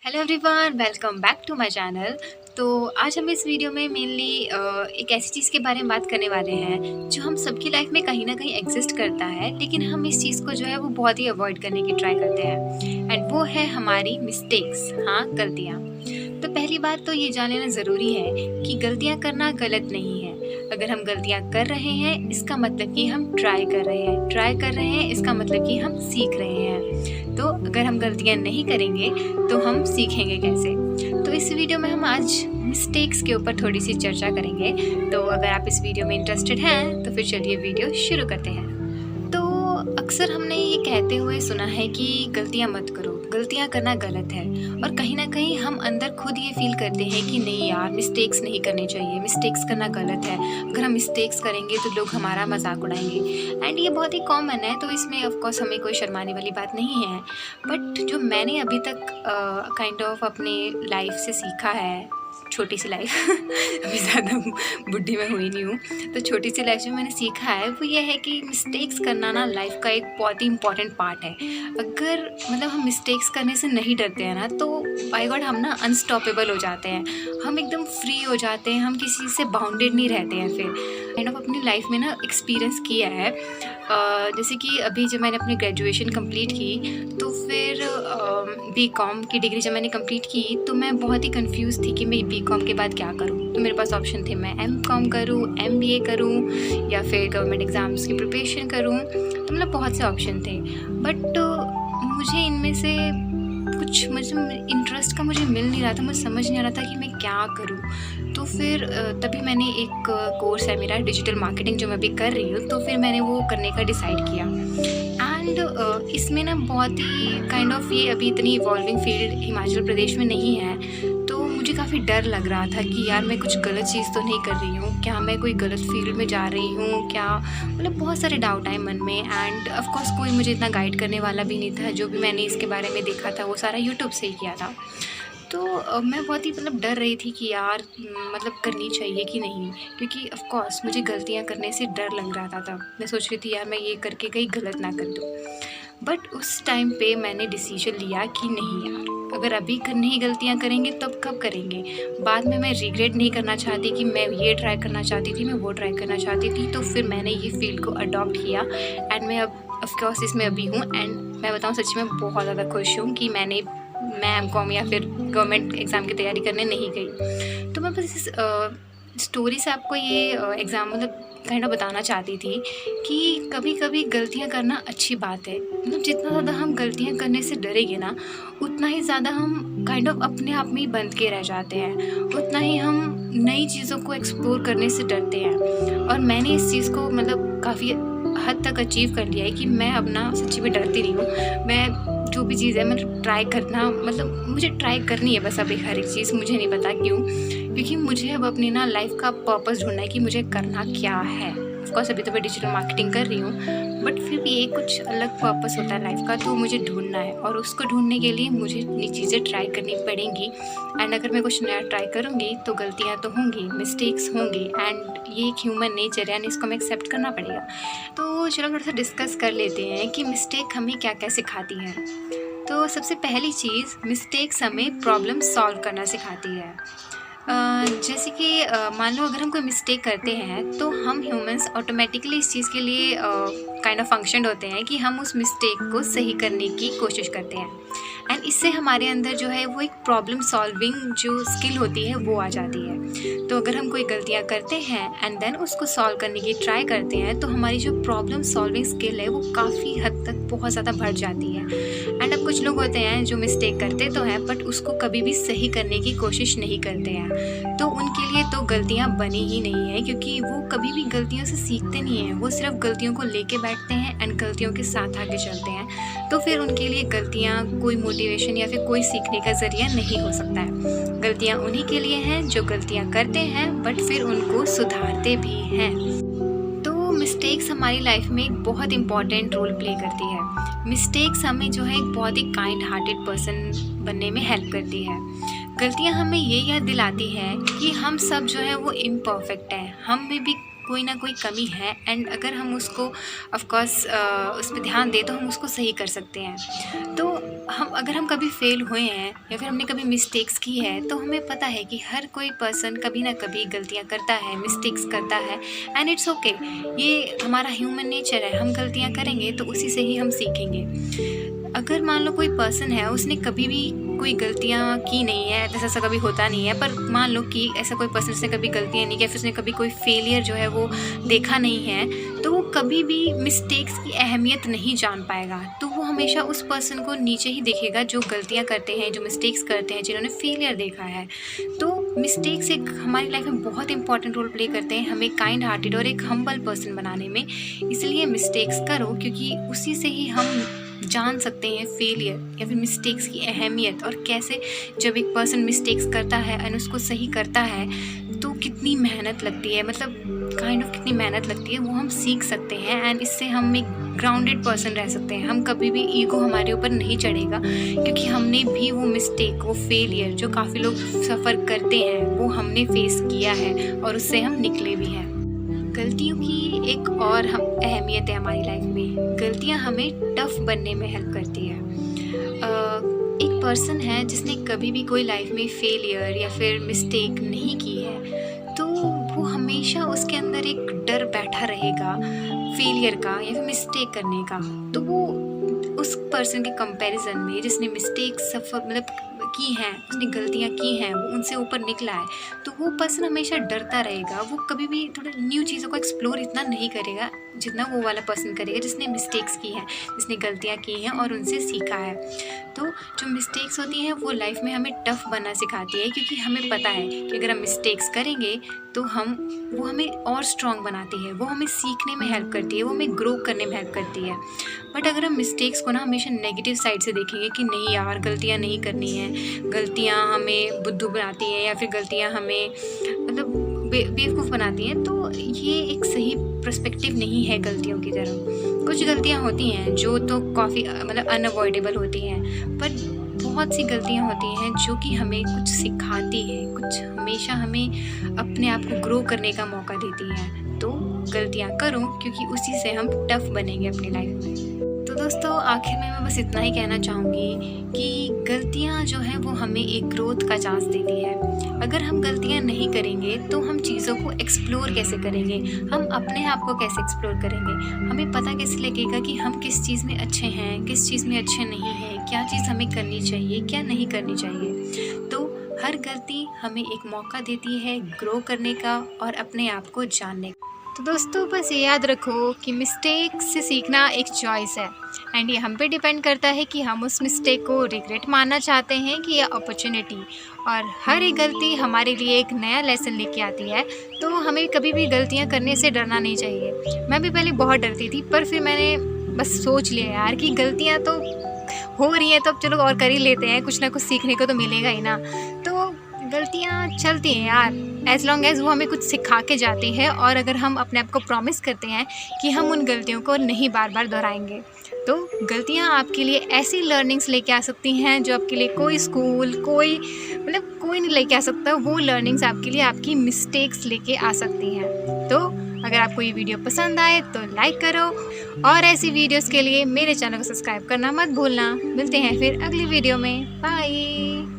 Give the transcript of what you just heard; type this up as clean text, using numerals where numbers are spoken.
Hello everyone, welcome back to my channel. तो आज हम इस वीडियो में मेनली एक ऐसी चीज़ के बारे में बात करने वाले हैं जो हम सबकी लाइफ में कहीं ना कहीं एग्जिस्ट करता है, लेकिन हम इस चीज़ को जो है वो बहुत ही अवॉइड करने की ट्राई करते हैं। एंड वो है हमारी मिस्टेक्स, हाँ, गलतियाँ। तो पहली बात तो ये जान लेना ज़रूरी है कि गलतियाँ करना गलत नहीं है। अगर हम गलतियाँ कर रहे हैं इसका मतलब कि हम ट्राई कर रहे हैं इसका मतलब कि हम सीख रहे हैं। तो अगर हम गलतियाँ नहीं करेंगे तो हम सीखेंगे कैसे? तो इस वीडियो में हम आज मिस्टेक्स के ऊपर थोड़ी सी चर्चा करेंगे। तो अगर आप इस वीडियो में इंटरेस्टेड हैं तो फिर चलिए वीडियो शुरू करते हैं। तो अक्सर हमने ये कहते हुए सुना है कि गलतियाँ मत करो, गलतियाँ करना गलत है। और कहीं ना कहीं हम अंदर खुद ये फील करते हैं कि नहीं यार, मिस्टेक्स नहीं करनी चाहिए, मिस्टेक्स करना गलत है। अगर हम मिस्टेक्स करेंगे तो लोग हमारा मजाक उड़ाएंगे। एंड ये बहुत ही कॉमन है, तो इसमें ऑफ कोर्स हमें कोई शर्माने वाली बात नहीं है। बट जो मैंने अभी तक काइंड ऑफ अपने लाइफ से सीखा है, छोटी सी लाइफ अभी ज़्यादा बुढ़ी मैं हुई नहीं हूँ, तो छोटी सी लाइफ में मैंने सीखा है वो ये है कि मिस्टेक्स करना ना लाइफ का एक बहुत ही इंपॉर्टेंट पार्ट है। अगर मतलब हम मिस्टेक्स करने से नहीं डरते हैं ना, तो बाय गॉड हम ना अनस्टॉपेबल हो जाते हैं, हम एकदम फ्री हो जाते हैं, हम किसी से बाउंडेड नहीं रहते हैं। फिर काइंड ऑफ अपनी लाइफ में ना एक्सपीरियंस किया है। जैसे कि अभी जब मैंने अपनी ग्रेजुएशन कंप्लीट की तो फिर बीकॉम की डिग्री जब मैंने कंप्लीट की तो मैं बहुत ही कंफ्यूज थी कि मैं बीकॉम के बाद क्या करूँ। तो मेरे पास ऑप्शन थे, मैं एमकॉम करूँ, एमबीए करूँ, या फिर गवर्नमेंट एग्ज़ाम्स की प्रिपरेशन करूँ। तो मतलब बहुत से ऑप्शन थे, बट मुझे इनमें से कुछ मतलब इंटरेस्ट का मुझे मिल नहीं रहा था, मुझे समझ नहीं आ रहा था कि मैं क्या करूँ। तो फिर तभी मैंने एक कोर्स है मेरा डिजिटल मार्केटिंग जो मैं अभी कर रही हूँ, तो फिर मैंने वो करने का डिसाइड किया। एंड इसमें ना बहुत ही काइंड ऑफ ये अभी इतनी इवॉल्विंग फील्ड हिमाचल प्रदेश में नहीं है, तो मुझे काफ़ी डर लग रहा था कि यार मैं कुछ गलत चीज़ तो नहीं कर रही हूँ, क्या मैं कोई गलत फील्ड में जा रही हूँ क्या, मतलब बहुत सारे डाउट आए मन में। एंड ऑफ कोर्स कोई मुझे इतना गाइड करने वाला भी नहीं था, जो भी मैंने इसके बारे में देखा था वो सारा यूट्यूब से ही किया था। तो मैं बहुत ही मतलब डर रही थी कि यार मतलब करनी चाहिए कि नहीं, क्योंकि ऑफ कोर्स मुझे गलतियाँ करने से डर लग रहा था। तब मैं सोच रही थी यार मैं ये करके कहीं गलत ना कर दूँ। बट उस टाइम पे मैंने डिसीजन लिया कि नहीं यार, अगर अभी नहीं गलतियाँ करेंगे तब कब करेंगे। बाद में मैं रिग्रेट नहीं करना चाहती कि मैं ये ट्राई करना चाहती थी, मैं वो ट्राई करना चाहती थी। तो फिर मैंने ये फील्ड को अडॉप्ट किया एंड मैं अब ऑफकोर्स इसमें अभी हूँ। एंड मैं बताऊँ सच में बहुत ज़्यादा खुश हूँ कि मैं एमकॉम या फिर गवर्नमेंट एग्ज़ाम की तैयारी करने नहीं गई। तो मैं बस इस स्टोरी से आपको ये एग्ज़ाम मतलब काइंड ऑफ बताना चाहती थी कि कभी कभी गलतियाँ करना अच्छी बात है। मतलब जितना ज़्यादा हम गलतियाँ करने से डरेंगे ना, उतना ही ज़्यादा हम काइंड ऑफ अपने आप में ही बंद के रह जाते हैं, उतना ही हम नई चीज़ों को एक्सप्लोर करने से डरते हैं। और मैंने इस चीज़ को मतलब काफ़ी हद तक अचीव कर लिया है कि मैं अब ना सच्ची में डरती नहीं हूँ। मैं जो भी चीज़ है मतलब ट्राई करना, मतलब मुझे ट्राई करनी है बस अभी हर एक चीज़, मुझे नहीं पता क्यों, क्योंकि मुझे अब अपनी ना लाइफ का पर्पस ढूंढना है कि मुझे करना क्या है। ऑफकोर्स अभी तो मैं डिजिटल मार्केटिंग कर रही हूँ, बट फिर भी एक कुछ अलग पर्पस होता है लाइफ का, तो मुझे ढूंढना है। और उसको ढूंढने के लिए मुझे नई चीज़ें ट्राई करनी पड़ेंगी। एंड अगर मैं कुछ नया ट्राई करूँगी तो गलतियाँ तो होंगी, मिस्टेक्स होंगी, एंड ये एक ह्यूमन नेचर है, इसको हमें एक्सेप्ट करना पड़ेगा। तो चलो थोड़ा सा डिस्कस कर लेते हैं कि मिस्टेक हमें क्या क्या सिखाती है। तो सबसे पहली चीज़, मिस्टेक्स हमें प्रॉब्लम सॉल्व करना सिखाती है। जैसे कि मान लो अगर हम कोई मिस्टेक करते हैं तो हम ह्यूमंस ऑटोमेटिकली इस चीज़ के लिए काइंड ऑफ फंक्शन होते हैं कि हम उस मिस्टेक को सही करने की कोशिश करते हैं। एंड इससे हमारे अंदर जो है वो एक प्रॉब्लम सॉल्विंग जो स्किल होती है वो आ जाती है। तो अगर हम कोई गलतियाँ करते हैं एंड देन उसको सॉल्व करने की ट्राई करते हैं तो हमारी जो प्रॉब्लम सॉल्विंग स्किल है वो काफ़ी हद तक बहुत ज़्यादा बढ़ जाती है। एंड अब कुछ लोग होते हैं जो मिस्टेक करते तो हैं बट उसको कभी भी सही करने की कोशिश नहीं करते हैं, तो उनके लिए तो गलतियाँ बनी ही नहीं है, क्योंकि वो कभी भी गलतियों से सीखते नहीं हैं, वो सिर्फ गलतियों को लेके बैठते हैं एंड गलतियों के साथ आगे चलते हैं। तो फिर उनके लिए गलतियाँ कोई मोटिवेशन या फिर कोई सीखने का ज़रिया नहीं हो सकता है। गलतियाँ उन्हीं के लिए हैं जो गलतियाँ करते हैं बट फिर उनको सुधारते भी हैं। तो मिस्टेक्स हमारी लाइफ में एक बहुत इम्पॉर्टेंट रोल प्ले करती है। मिस्टेक्स हमें जो है एक बहुत ही काइंड हार्टेड पर्सन बनने में हेल्प करती है। गलतियाँ हमें ये याद दिलाती है कि हम सब जो है वो इम्परफेक्ट हैं, हम में भी कोई ना कोई कमी है, एंड अगर हम उसको ऑफ कोर्स उस पे ध्यान दें तो हम उसको सही कर सकते हैं। तो अगर हम कभी फेल हुए हैं या फिर हमने कभी मिस्टेक्स की है, तो हमें पता है कि हर कोई पर्सन कभी ना कभी गलतियाँ करता है, मिस्टेक्स करता है, एंड इट्स ओके। ये हमारा ह्यूमन नेचर है, हम गलतियाँ करेंगे तो उसी से ही हम सीखेंगे। अगर मान लो कोई पर्सन है, उसने कभी भी कोई गलतियाँ की नहीं है, वैसे ऐसा कभी होता नहीं है, पर मान लो कि ऐसा कोई पर्सन उसने कभी गलतियाँ नहीं की, फिर उसने कभी कोई फेलियर जो है वो देखा नहीं है, तो वो कभी भी मिस्टेक्स की अहमियत नहीं जान पाएगा। तो वो हमेशा उस पर्सन को नीचे ही देखेगा जो गलतियाँ करते हैं, जो मिस्टेक्स करते हैं, जिन्होंने फेलियर देखा है। तो मिस्टेक्स एक हमारी लाइफ में बहुत इंपॉर्टेंट रोल प्ले करते हैं हमें काइंड हार्टेड और एक हम्बल पर्सन बनाने में। इसलिए मिस्टेक्स करो, क्योंकि उसी से ही हम जान सकते हैं फेलियर या फिर मिस्टेक्स की अहमियत, और कैसे जब एक पर्सन मिस्टेक्स करता है एंड उसको सही करता है तो कितनी मेहनत लगती है, मतलब काइंड ऑफ कितनी मेहनत लगती है, वो हम सीख सकते हैं। एंड इससे हम एक ग्राउंडेड पर्सन रह सकते हैं। हम कभी भी ईगो हमारे ऊपर नहीं चढ़ेगा, क्योंकि हमने भी वो मिस्टेक, वो फेलियर जो काफ़ी लोग सफ़र करते हैं, वो हमने फेस किया है और उससे हम निकले भी हैं। गलतियों की एक और अहमियत है हमारी लाइफ में। गलतियाँ हमें टफ बनने में हेल्प करती है। एक पर्सन है जिसने कभी भी कोई लाइफ में फेलियर या फिर मिस्टेक नहीं की है, तो वो हमेशा उसके अंदर एक डर बैठा रहेगा फेलियर का या फिर मिस्टेक करने का। तो वो उस पर्सन के कंपैरिजन में जिसने मिस्टेक की हैं, उसने गलतियाँ की हैं, वो उनसे ऊपर निकला है, तो वो पर्सन हमेशा डरता रहेगा। वो कभी भी थोड़ा न्यू चीज़ों को एक्सप्लोर इतना नहीं करेगा जितना वो वाला पर्सन करेगा जिसने मिस्टेक्स की हैं, जिसने गलतियाँ की हैं और उनसे सीखा है। तो जो मिस्टेक्स होती हैं वो लाइफ में हमें टफ बनना सिखाती है, क्योंकि हमें पता है कि अगर हम मिस्टेक्स करेंगे तो वो हमें और स्ट्रॉन्ग बनाती है, वो हमें सीखने में हेल्प करती है, वो हमें ग्रो करने में हेल्प करती है। बट अगर हम मिस्टेक्स को ना हमेशा नेगेटिव साइड से देखेंगे कि नहीं यार गलतियाँ नहीं करनी है, गलतियाँ हमें बुद्धू बनाती हैं या फिर गलतियाँ हमें मतलब बेवकूफ़ बनाती हैं, तो ये एक सही पर्सपेक्टिव नहीं है गलतियों की तरफ। कुछ गलतियाँ होती हैं जो तो काफ़ी मतलब अनअवॉइडेबल होती हैं, पर बहुत सी गलतियाँ होती हैं जो कि हमें कुछ सिखाती हैं, कुछ हमेशा हमें अपने आप को ग्रो करने का मौका देती हैं। तो गलतियाँ करो, क्योंकि उसी से हम टफ बनेंगे अपनी लाइफ में। तो दोस्तों आखिर में मैं बस इतना ही कहना चाहूँगी कि गलतियाँ जो हैं वो हमें एक ग्रोथ का चांस देती है। अगर हम गलतियाँ नहीं करेंगे तो हम चीज़ों को एक्सप्लोर कैसे करेंगे, हम अपने आप को कैसे एक्सप्लोर करेंगे, हमें पता कैसे लगेगा कि हम किस चीज़ में अच्छे हैं, किस चीज़ में अच्छे नहीं हैं, क्या चीज़ हमें करनी चाहिए, क्या नहीं करनी चाहिए। तो हर गलती हमें एक मौका देती है ग्रो करने का और अपने आप को जानने का। तो दोस्तों बस ये याद रखो कि मिस्टेक से सीखना एक चॉइस है, एंड ये हम पे डिपेंड करता है कि हम उस मिस्टेक को रिग्रेट मानना चाहते हैं कि या अपॉर्चुनिटी। और हर एक गलती हमारे लिए एक नया लेसन लेके आती है, तो हमें कभी भी गलतियां करने से डरना नहीं चाहिए। मैं भी पहले बहुत डरती थी, पर फिर मैंने बस सोच लिया यार कि गलतियां तो हो रही हैं, तो अब चलो और कर ही लेते हैं, कुछ ना कुछ सीखने को तो मिलेगा ही ना। तो गलतियाँ चलती हैं यार, एज़ लॉन्ग एज़ वो हमें कुछ सिखा के जाती है, और अगर हम अपने आप को प्रॉमिस करते हैं कि हम उन गलतियों को नहीं बार बार दोहराएंगे, तो गलतियाँ आपके लिए ऐसी लर्निंग्स लेके आ सकती हैं जो आपके लिए कोई स्कूल, कोई नहीं लेके आ सकता। वो लर्निंग्स आपके लिए आपकी मिस्टेक्स लेके आ सकती हैं। तो अगर आपको ये वीडियो पसंद आए तो लाइक करो, और ऐसी वीडियोस के लिए मेरे चैनल को सब्सक्राइब करना मत भूलना। मिलते हैं फिर अगली वीडियो में, बाय।